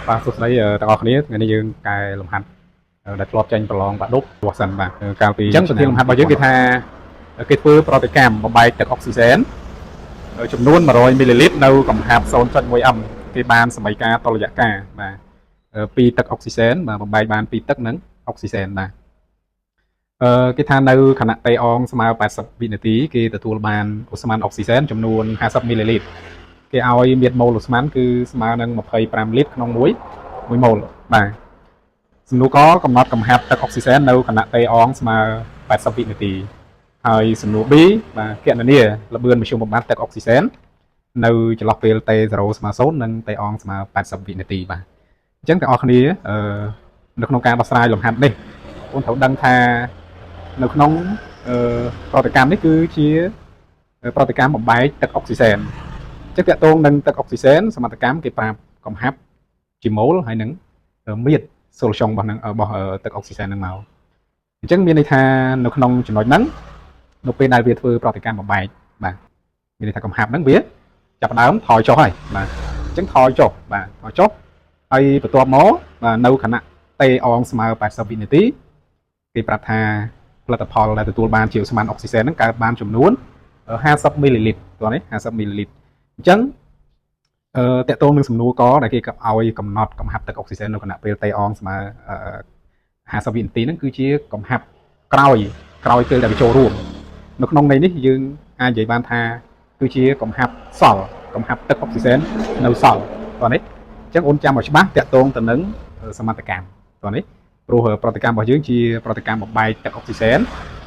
បាទសួស្តីទាំងអស់គ្នាថ្ងៃនេះយើងកែលំហាត់ដែលធ្លាប់ចេញប្រឡងបាក់ឌុបវ៉ាសិនបាទកាលពីអញ្ចឹងប្រធានលំហាត់របស់យើងគេថាគេធ្វើប្រតិកម្មបំបែកទឹកអុកស៊ីសែនចំនួន100មីលីលីត្រនៅកម្រិត 0.1 អឹមគេបានសម័យការតុល្យការបាទពីទឹកអុកស៊ីសែនបាទបំបែកបានពីទឹកនិងអុកស៊ីសែនបាទគេថានៅខណៈតេអងស្មើ80វិនាទីគេទទួលបានអូស្មန်អុកស៊ីសែនចំនួន50មីលីលីត្រគេឲ្យមាត្រម៉ូលអូស្មန်គឺស្មើនឹង25លីត្រក្នុង1ម៉ូលបាទសំណួរកកំណត់កំហាប់ទឹកអុកស៊ីសែននៅខណៈតេអងស្មើ80វិនាទីហើយសំណួរ B បាទគណនាល្បឿនមធ្យមបំបត្តិទឹកអុកស៊ីសែននៅចន្លោះពេល T0 ស្មើ0និង T អងស្មើ80វិនាទីបាទអញ្ចឹងទាំងអស់គ្នានៅក្នុងការដោះស្រាយលំហាត់នេះបងត្រូវដឹងថានៅក្នុងប្រតិកម្មនេះគឺជាប្រតិកម្មបំបែកទឹកអុកស៊ីសែនចឹងតកតងនឹងទឹកអុកស៊ីសែនសមត្ថកម្មគេប្រាប់កំហាប់ជាម៉ូលហើយនឹងមាត្រសូលស្យុងរបស់ទឹកអុកស៊ីសែនហ្នឹងមកអញ្ចឹងមានន័យថានៅក្នុងចំណុចហ្នឹងនៅពេលដែលវាធ្វើប្រតិកម្មបំបែកបាទមានន័យថាកំហាប់ហ្នឹងវាចាប់ផ្ដើមថយចុះហើយបាទអញ្ចឹងថយចុះបាទថយចុះហើយបន្ទាប់មកបាទនៅខណៈតេអងស្មើ80វិនាទីគេប្រាប់ថាផលិតផលដែលទទួលបានជាអូស្មန်អុកស៊ីសែនហ្នឹងកើតបានចំនួន50មីលីលីត្រតោះនេះ50មីលីលីត្រអញ្ចឹងតកតងនឹងសំណួរកដែលគេឲ្យកំណត់កំហាប់ទឹកអុកស៊ីសែននៅខណៈពេលតេអងស្មើ50វិនាទីហ្នឹងគឺជាកំហាប់ក្រោយពេលដែលវាចូលរួមនៅក្នុងន័យនេះយើងអាចនិយាយបានថាគឺជាកំហាប់សល់កំហាប់ទឹកអុកស៊ីសែននៅសល់តោះនេះអញ្ចឹងអូនចាំឲ្យច្បាស់តកតងទៅនឹងសមត្ថកម្មតោះនេះព្រោះប្រតិកម្មរបស់យើងជាប្រតិកម្មបំបែកទឹកអុកស៊ីសែន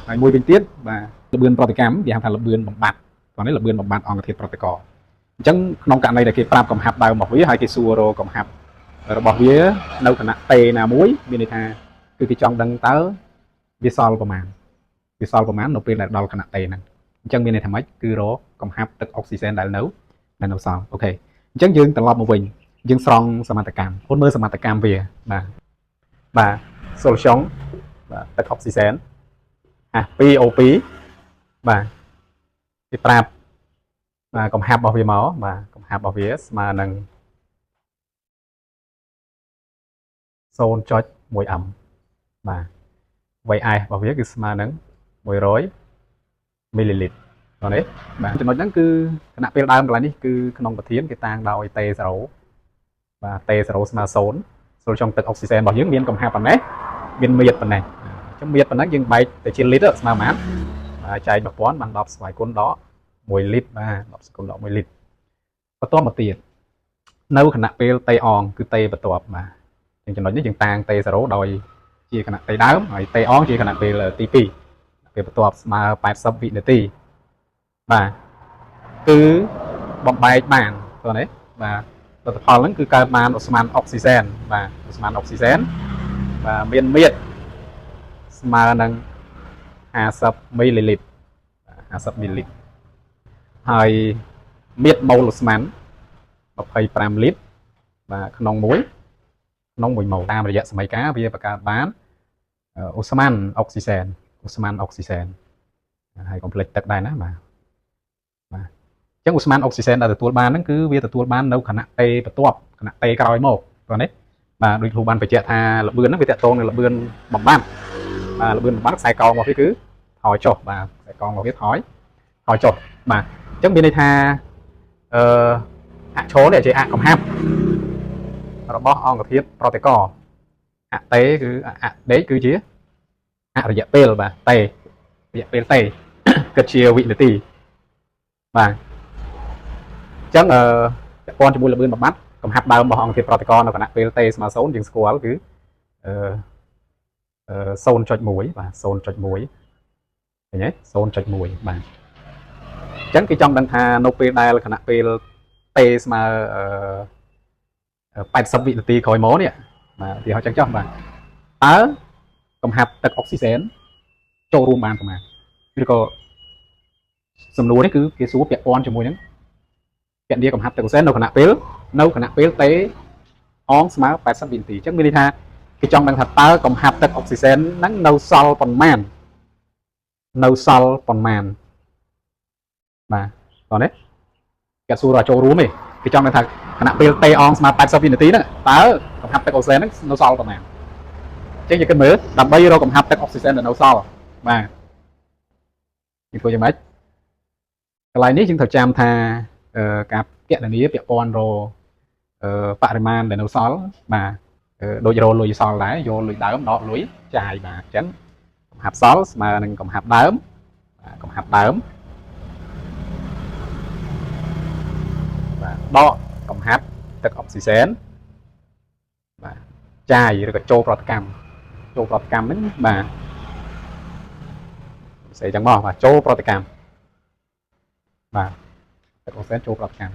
ហើយមួយវិញទៀតបាទល្បឿនប្រតិកម្មគេហៅថាល្បឿនបំបត្តិតោះនេះល្បឿនបំបត្តិអង្គធាតុប្រតិករអញ្ចឹងក្នុងករណីដែលគេប្រាប់កំហាប់ដើមរបស់វាហើយគេសួររកកំហាប់របស់វានៅគណៈតេណាមួយមានន័យថាគឺគេចង់ដឹងតើវាសល់ប្រមាណនៅពេលដែលដល់គណៈតេហ្នឹងអញ្ចឹងមានន័យថាម៉េចគឺរកកំហាប់ទឹកអុកស៊ីសែនដែលនៅសល់អូខេអញ្ចឹងយើងត្រឡប់មកវិញយើងស្រង់សមត្ថកម្មអូនមើលសមត្ថកម្មវាបាទសូលស្យុងបាទទឹកអុកស៊ីសែន2O2 បាទគេប្រាប់បាទកំហាប់របស់វាមកបាទកំហាប់របស់វាស្មើនឹង 0.1 អឹមបាទ VS របស់វាគឺស្មើនឹង100មីលីលីត្រនេះបាទចំណុចហ្នឹងគឺគណៈពេលដើមកន្លែងនេះគឺក្នុងប្រធានគេតាំងដោយ T0 បាទ T0 ស្មើ0សូលចុងទឹកអុកស៊ីសែនរបស់យើងមានកំហាប់ប៉ុណ្ណេះមានមាត្រប៉ុណ្ណេះអញ្ចឹងមាត្រប៉ុណ្ណឹងយើងបែកទៅជាលីត្រស្មើប៉ុន្មានបាទចែក 1000 បាន10ស្វ័យគុណដល់1លីត្របាទ10សេគុណដល់1លីត្របន្ទាប់មកទៀតនៅគណៈពេលតេអងគឺតេបន្ទាប់បាទអញ្ចឹងចំណុចនេះយើងតាំងតេ0ដោយជាគណៈតេដើមហើយតេអងជាគណៈពេលទី2ពេលបន្ទាប់ស្មើ80វិនាទីបាទគឺបំបែកបានតោះនេះបាទលទ្ធផលហ្នឹងគឺកើតបានអូស្មန်អុកស៊ីសែនបាទអូស្មန်អុកស៊ីសែនបាទមានមាត្រស្មើនឹង50មីលីលីត្រ50មីលីលីត្រហើយមាត្រម៉ូលអូស្មန်25លីត្របាទក្នុង1ម៉ូលតាមរយៈសម័យការវាបង្កើតបានអូស្មန်អុកស៊ីសែនហើយកុំភ្លេចទឹកដែរណាបាទអញ្ចឹងអូស្មန်អុកស៊ីសែនដែលទទួលបានហ្នឹងគឺវាទទួលបាននៅខណៈតេបន្ទាប់ខណៈតេក្រោយមកព្រោះនេះបាទដូចគ្រូបានបញ្ជាក់ថាល្បឿនហ្នឹងវាតកតងនឹងល្បឿនបំបត្តិបាទល្បឿនបំបត្តិខ្សែករបស់វាគឺថយចុះបាទខ្សែករបស់វាថយចុះបាទអញ្ចឹងមានន័យថាអឈរនេះជាអកំហាប់របស់អង្គធាតុប្រតិករអតេគឺអដេកគឺជាអរយៈពេលបាទតេរយៈពេលតេគិតជាវិនាទីបាទអញ្ចឹងពាក់ព័ន្ធជាមួយល្បឿនបំបត្តិកំហាប់ដើមរបស់អង្គធាតុប្រតិករនៅគណៈពេលតេស្មើ0យើងស្គាល់គឺ0.1 បាទ 0.1 ឃើញទេ 0.1 បាទអញ្ចឹងគេចង់ដឹងថានៅពេលដែលគណៈពេលតេស្មើ80វិនាទីក្រោយមកនេះបាទទីហោចចឹងចុះបាទតើកំហាប់ទឹកអុកស៊ីសែនចូលរួមបានប្រមាណឬក៏សំណួរនេះគឺគេសួរពាក់ព័ន្ធជាមួយនឹងពណ៌កំហាប់ទឹកអុកស៊ីសែននៅគណៈពេលតេអងស្មើ80វិនាទីអញ្ចឹងមានន័យថាគេចង់ដឹងថាតើកំហាប់ទឹកអុកស៊ីសែនហ្នឹងនៅសល់ប៉ុន្មានបាទតោះនេះគេសួរចូលរួមទេគេចង់ដឹងថាខណៈពេលតេអងស្មើ80វិនាទីហ្នឹងតើ កំហាប់ទឹកអូសែនហ្នឹងនៅសល់ប៉ុន្មានអញ្ចឹងយើងគិតមើលដើម្បីរកកំហាប់ទឹកអុកស៊ីសែនដែលនៅសល់បាទយើងធ្វើយ៉ាងម៉េចកន្លែងនេះយើងត្រូវចាំថាការគណនាពាក់ព័ន្ធរបរិមាណដែលនៅសល់បាទដូចរលុយសល់ដែរយកលុយដើមដកលុយចាយបាទអញ្ចឹងកំហាប់សល់ស្មើនឹងកំហាប់ដើមកំហាប់ដើមបាទដកកំហាប់ទឹកអុកស៊ីសែនបាទចាយឬក៏ចូលប្រតិកម្មហ្នឹងបាទស្អីចឹងមកបាទចូលប្រតិកម្មបាទទឹកអុកស៊ីសែនចូលប្រតិកម្ម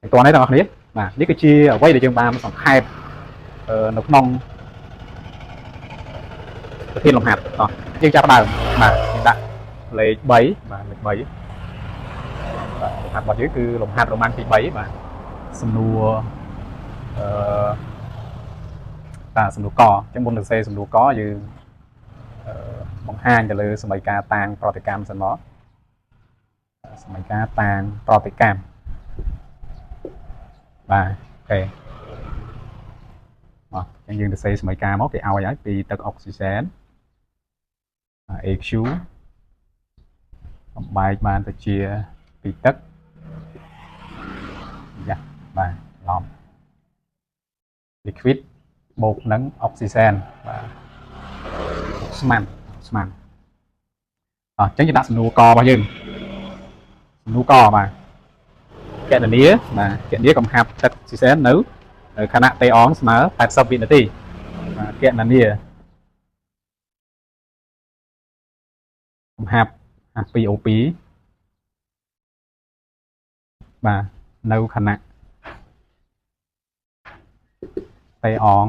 ទាំងតនេះទាំងអស់គ្នាបាទនេះគឺជាអ្វីដែលយើងបានសង្ខេបនៅក្នុងប្រធានលំហាត់តោះយើងចាប់ដើមបាទយើងដាក់លេខ3បាទលេខ3បាទលំហាត់របស់យើងគឺលំហាត់រ៉ូម៉ាំងទី3បាទសំណួរសំណួរកអញ្ចឹងមុននឹងសេសំណួរកយើងបង្ហាញទៅលើសមីការតាំងប្រតិកម្មសិនមកសមីការតាំងប្រតិកម្មបាទអូខេអញ្ចឹងយើងទៅសេសមីការមកគេឲ្យហើយពីទឹកអុកស៊ីសែន AQ បំបែកបានទៅជាពីទឹកយ៉ាបាទឡំ liquid បូកនឹងអុកស៊ីសែនបាទស្មានអញ្ចឹងយើងដាក់សំណួរករបស់យើងសំណួរកបាទកណនីបាទកណនីកំហាប់ទឹកស៊ីសែននៅខណៈតេអងស្មើ80វិនាទីបាទកណនីកំហាប់ H2O2 បាទនៅខណៈតេអង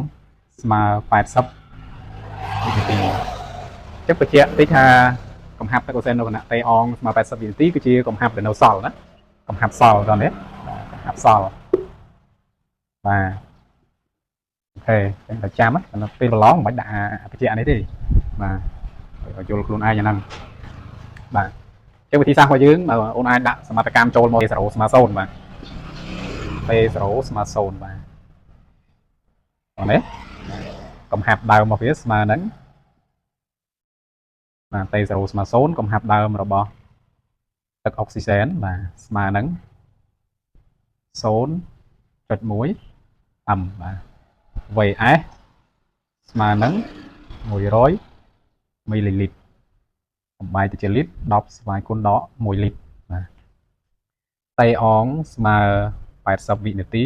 ស្មើ80វិនាទីចឹងបញ្ជាក់តិចថាកំហាប់ទឹកអូសែននៅខណៈតេអងស្មើ80វិនាទីគឺជាកំហាប់ដែលនៅសល់ណាកំហាប់សល់តោះនេះកំហាប់សល់បាទអូខេចឹងតែចាំណាពេលប្រឡងមិនបាច់ដាក់បញ្ជាក់នេះទេបាទយល់ខ្លួនឯងហ្នឹងបាទចឹងវិធីសាស្ត្ររបស់យើងអូនអាចដាក់សមត្ថកម្មចូលមក 0 ស្មើ0បាទ T0 ស្មើ0បាទអរនេះកំហាប់ដើមរបស់វាស្មើនឹងបាទ T0 ស្មើ0កំហាប់ដើមរបស់ទឹកអុកស៊ីសែនបាទស្មើនឹង 0.1 m បាទ VS ស្មើនឹង100 មីលីលីត្របំបែកទៅជាលីត្រ10ស្វ័យគុណដក1លីត្របាទតេអងស្មើ80វិនាទី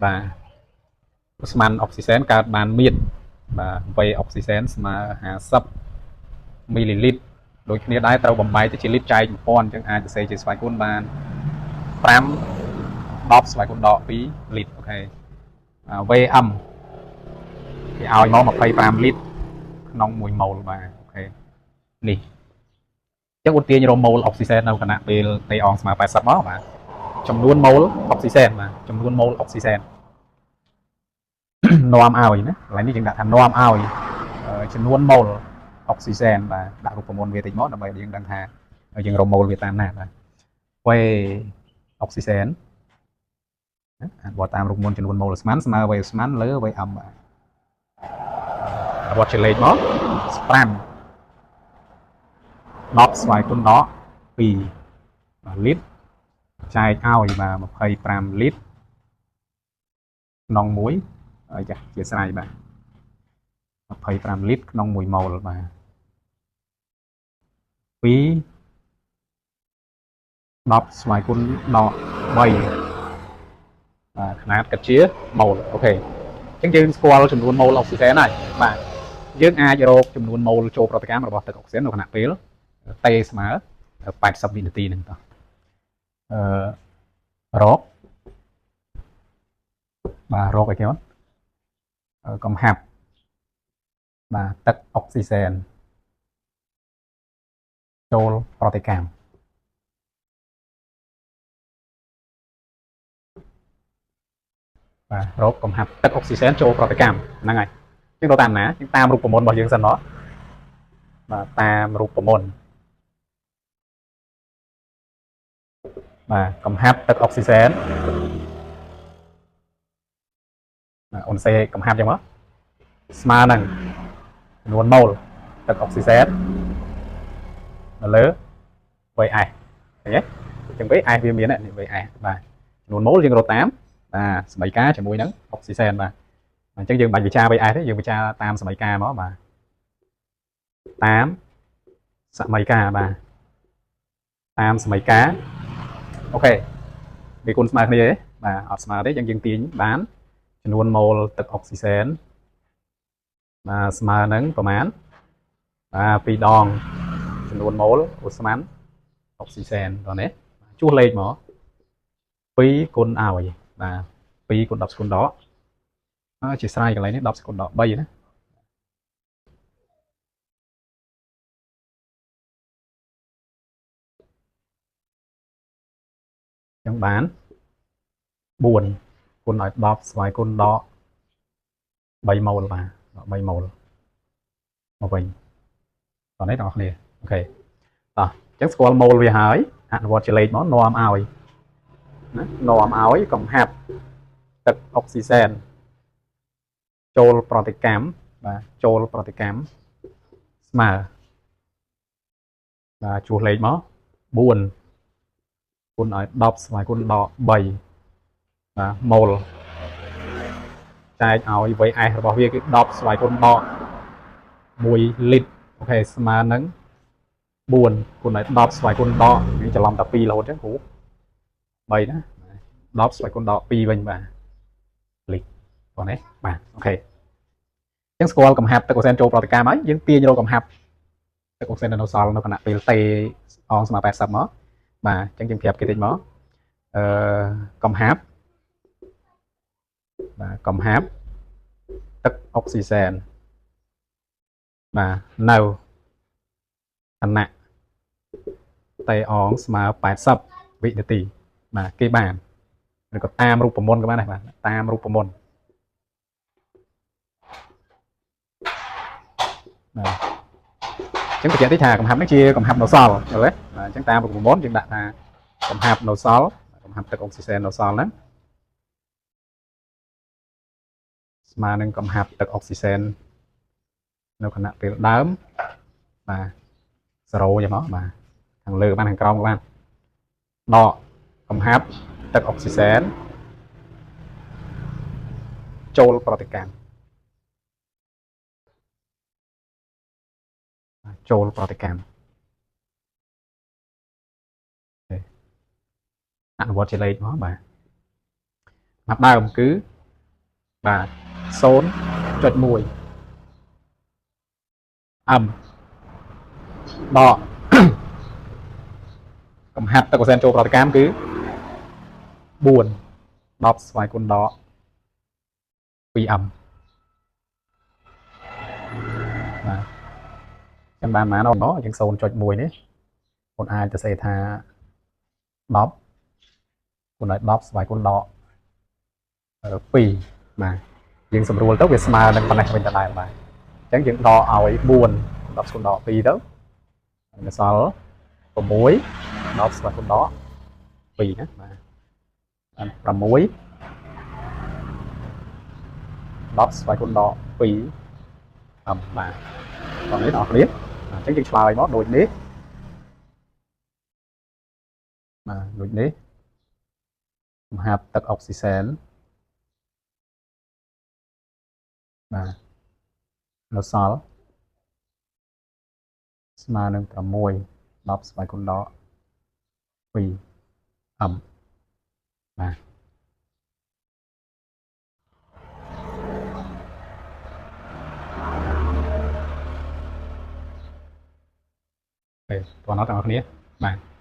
បាទស្មានអុកស៊ីសែនកើតបានមានបាទវ័យអុកស៊ីសែនស្មើ50មីលីលីត្រដូចគ្នាដែរត្រូវបំបែកទៅជាលីត្រចែក1000អញ្ចឹងអាចសរសេរជាស្វ័យគុណបាន5 10ស្វ័យគុណដក2លីត្រអូខេ VM គេឲ្យមក25លីត្រក្នុង1ម៉ូលបាទអូខេនេះអញ្ចឹងឧទាហរណ៍រ៉ូម៉ូលអុកស៊ីសែននៅខណៈពេលតេអងស្មើ80មកបាទចំនួនម៉ូលអុកស៊ីសែនបាទចំនួនម៉ូលអុកស៊ីសែននាំឲ្យណាកន្លែងនេះយើងដាក់ថានាំឲ្យចំនួនម៉ូលអុកស៊ីសែនបាទដាក់រូបមន្តវាតិចមកដើម្បីយើងដឹងថាយើងរ៉ូម៉ូលវាតាមណាបាទវេអុកស៊ីសែនបត់តាមរូបមន្តចំនួនម៉ូលស្មានស្មើវេស្មានលើវេ m បាទបត់ជាលេខមក5 10ស្វ័យគុណដក2លីត្រចែកឲ្យបាទ25លីត្រក្នុង1ចាស់ជាស្រ័យបាទ25លីត្រក្នុង1ម៉ូលបាទ2 10ស្វ័យគុណដក3បាទຂະຫນាតគិតជាម៉ូលអូខេអញ្ចឹងយើងស្គាល់ចំនួនម៉ូលអុកស៊ីសែនហើយបាទយើងអាចរកចំនួនម៉ូលចូលប្រតិកម្មរបស់ទឹកអុកស៊ីសែននៅខណៈពេលតេស្មើ80វិនាទីហ្នឹងតោះរកបាទរកអីគេមកកំហាប់បាទទឹកអុកស៊ីសែនចូលប្រតិកម្មបាទរកកំហាប់ទឹកអុកស៊ីសែនចូលប្រតិកម្មហ្នឹងហើយយើងទៅតាមណាយើងតាមរូបមន្តរបស់យើងសិនមកបាទតាមរូបមន្តបាទកំហាប់ទឹកអុកស៊ីសែន អូនសេកំហាប់ចឹងមកស្មើនឹងចំនួនម៉ូលទឹកអុកស៊ីសែននៅលើ VS ឃើញទេចឹង VS វាមាននេះ VS បាទចំនួនម៉ូលយើងរកតាមបាទសមីការជាមួយនឹងអុកស៊ីសែនបាទអញ្ចឹងយើងបាច់វិចារ VS ទេយើងវិចារតាមសមីការមកបាទតាមសមីការបាទតាមសមីការអូខេវាគុណស្មើគ្នាទេបាទអត់ស្មើទេយើងទាញបានចំនួនម៉ូលទឹកអុកស៊ីសែនបាទស្មើនឹងប្រមាណបាទ2ដងចំនួនម៉ូលអូស្មានអុកស៊ីសែនតោះនេះជួសលេខមក2គុណឲ្យបាទ2គុណ10សេគុណដកជាស្រ័យកន្លែងនេះ10សេគុណដក3ណាចឹងបាន4គុណឲ្យ10ស្វ័យគុណដក3ម៉ូលបាទ3ម៉ូលមកវិញតោះនេះបងប្អូនអូខេតោះអញ្ចឹងស្គាល់ម៉ូលវាហើយអនុវត្តជាលេខមកនាំឲ្យណានាំឲ្យកំហាប់ទឹកអុកស៊ីសែនចូលប្រតិកម្មបាទចូលប្រតិកម្មស្មើបាទជួសលេខមក4គុណឲ្យ10ស្មើគុណដក3បាទម៉ូលចែកឲ្យ VS របស់វាគឺ10ស្មើគុណដក1លីត្រអូខេស្មើនឹង4គុណឲ្យ10ស្មើគុណដកយើងច្រឡំតែ2រហូតចឹងគ្រូ3ណា10ស្មើគុណដក2វិញបាទលីត្របងនេះបាទអូខេអញ្ចឹងស្គាល់កំហាប់ទឹកអុកសែនចូលប្រតិកម្មហើយយើងទាញរកកំហាប់ទឹកអុកសែននៅសល់នៅគណៈពេលតេអងស្មើ80មកបាទអញ្ចឹងយើងប្រាប់គេតិចមកកំហាប់បាទកំហាប់ទឹកអុកស៊ីសែនបាទនៅខណៈតេអងស្មើ80វិនាទីបាទគេបានឬក៏តាមរូបមន្តក៏បានដែរបាទតាមរូបមន្តបាទអញ្ចឹងបញ្ជាក់តិចថាកំហាប់នេះជាកំហាប់នៅសល់យល់ទេបាទអញ្ចឹងតាមរូបមន្តយើងដាក់ថាកំហាប់នៅសល់កំហាប់ទឹកអុកស៊ីសែននៅសល់ហ្នឹងស្មើនឹងកំហាប់ទឹកអុកស៊ីសែននៅគណៈពេលដើមបាទ0ចឹងមកបាទខាងលើបានខាងក្រោមក៏បានដកកំហាប់ទឹកអុកស៊ីសែនចូលប្រតិកម្មចូលប្រតិកម្មអនុវត្តជាលេខមកបាទម៉ាប់ដើមគឺបាទ0.1អឹមដកកំហាប់ទឹកអុកសែនចូលប្រតិកម្មគឺ4 10ស្មើគុណដក2អឹមបាទចាំបានប៉ុន្មានអូនអញ្ចឹង 0.1 នេះអូនអាចទៅសេថា10គុណឲ្យ10ស្មើគុណដក2បាទយើងស្រួលទៅវាស្មើនឹងប៉ុណ្ណេះវិញដដែលបាទអញ្ចឹងយើងដកឲ្យ4 10គុណដក2ទៅវាសល់6 10ស្មើគុណដក2ណាបាទ6 10ស្មើគុណដក2អឹមបាទតោះនេះបងប្អូនអញ្ចឹងយើងឆ្លើយមកដូចនេះបាទដូចនេះកំហាប់ទឹកអុកស៊ីសែនបាទនៅសល់ស្មើនឹង6 10ស្មើគុណដក2អឹមបាទពេលតោះណោះបងប្អូនបាទ